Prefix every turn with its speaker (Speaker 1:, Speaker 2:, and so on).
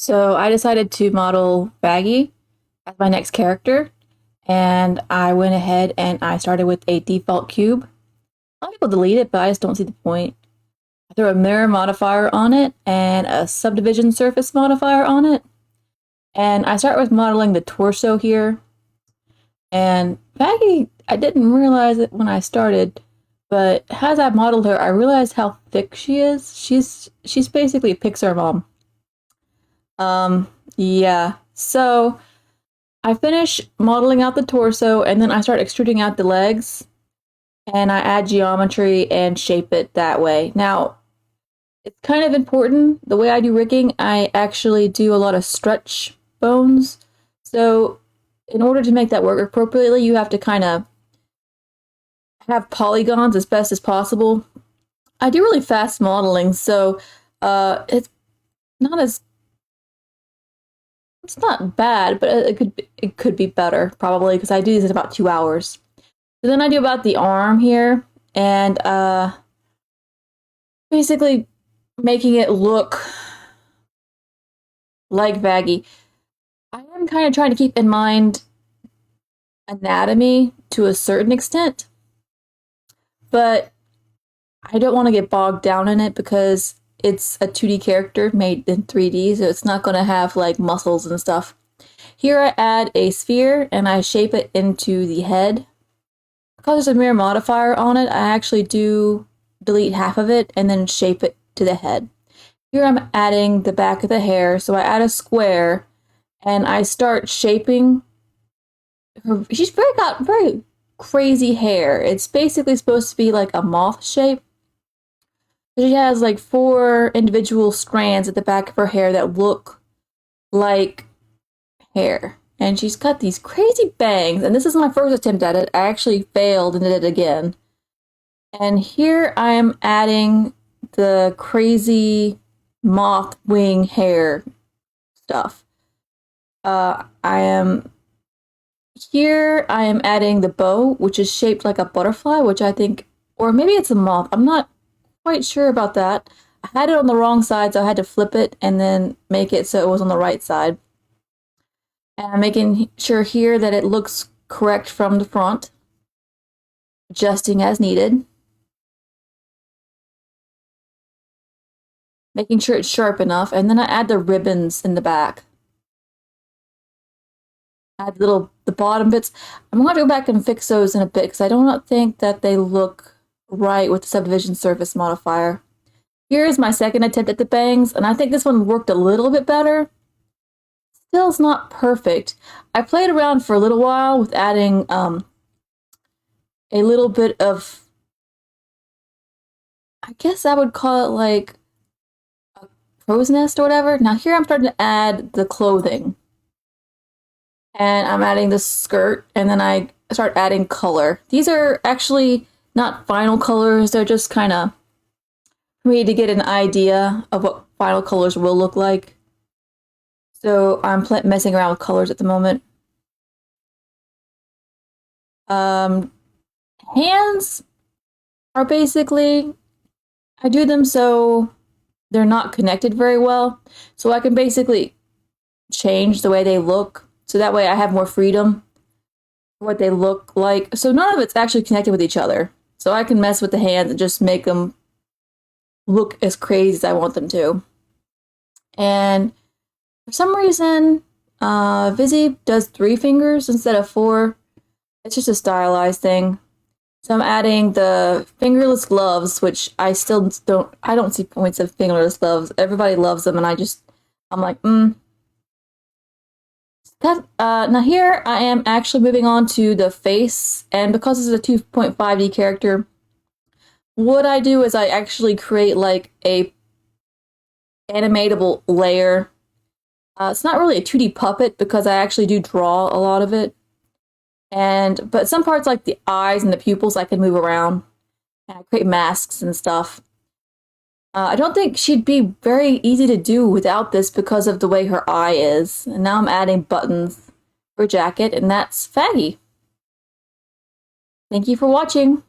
Speaker 1: So I decided to model Vaggie as my next character, and I went ahead and I started with a default cube. A lot of people delete it, but I just don't see the point. I threw a mirror modifier on it and a subdivision surface modifier on it. And I start with modeling the torso here. And Vaggie, I didn't realize it when I started, but as I modeled her, I realized how thick she is. She's basically a Pixar mom. Yeah. So I finish modeling out the torso and then I start extruding out the legs and I add geometry and shape it that way. Now, it's kind of important. The way I do rigging, I actually do a lot of stretch bones. So in order to make that work appropriately, you have to kind of have polygons as best as possible. I do really fast modeling, so it's not as it's not bad, but it could be better probably because I do these in about 2 hours. So then I do about the arm here and basically making it look like Vaggie. I am kind of trying to keep in mind anatomy to a certain extent, but I don't want to get bogged down in it because it's a 2D character made in 3D, so it's not going to have like muscles and stuff. Here I add a sphere and I shape it into the head. Because there's a mirror modifier on it, I actually do delete half of it and then shape it to the head. Here I'm adding the back of the hair, so I add a square and I start shaping her. She's got very crazy hair. It's basically supposed to be like a moth shape. She has like 4 individual strands at the back of her hair that look like hair. And she's got these crazy bangs. And this is my first attempt at it. I actually failed and did it again. And here I am adding the crazy moth wing hair stuff. I am adding the bow, which is shaped like a butterfly, which I think, or maybe it's a moth. I'm not quite sure about that. I had it on the wrong side, so I had to flip it and then make it so it was on the right side. And I'm making sure here that it looks correct from the front, adjusting as needed. Making sure it's sharp enough, and then I add the ribbons in the back. Add the bottom bits. I'm going to go back and fix those in a bit because I do not think that they look right with the subdivision surface modifier. Here is my second attempt at the bangs, and I think this one worked a little bit better. Still, it's not perfect. I played around for a little while with adding a little bit of, I guess I would call it like a crow's nest or whatever. Now here I'm starting to add the clothing. And I'm adding the skirt, and then I start adding color. These are actually not final colors, they're just kind of for me to get an idea of what final colors will look like. So I'm messing around with colors at the moment. Hands are basically, I do them so they're not connected very well. So I can basically change the way they look. So that way I have more freedom for what they look like. So none of it's actually connected with each other. So I can mess with the hands and just make them look as crazy as I want them to. And for some reason, Vizzy does 3 fingers instead of 4. It's just a stylized thing. So I'm adding the fingerless gloves, which I don't see points of fingerless gloves. Everybody loves them, and I'm like, now here I am actually moving on to the face, and because this is a 2.5D character, what I do is I actually create like a animatable layer. It's not really a 2D puppet because I actually do draw a lot of it. But some parts like the eyes and the pupils I can move around. And I create masks and stuff. I don't think she'd be very easy to do without this because of the way her eye is. And now I'm adding buttons for a jacket, and that's Vaggie. Thank you for watching.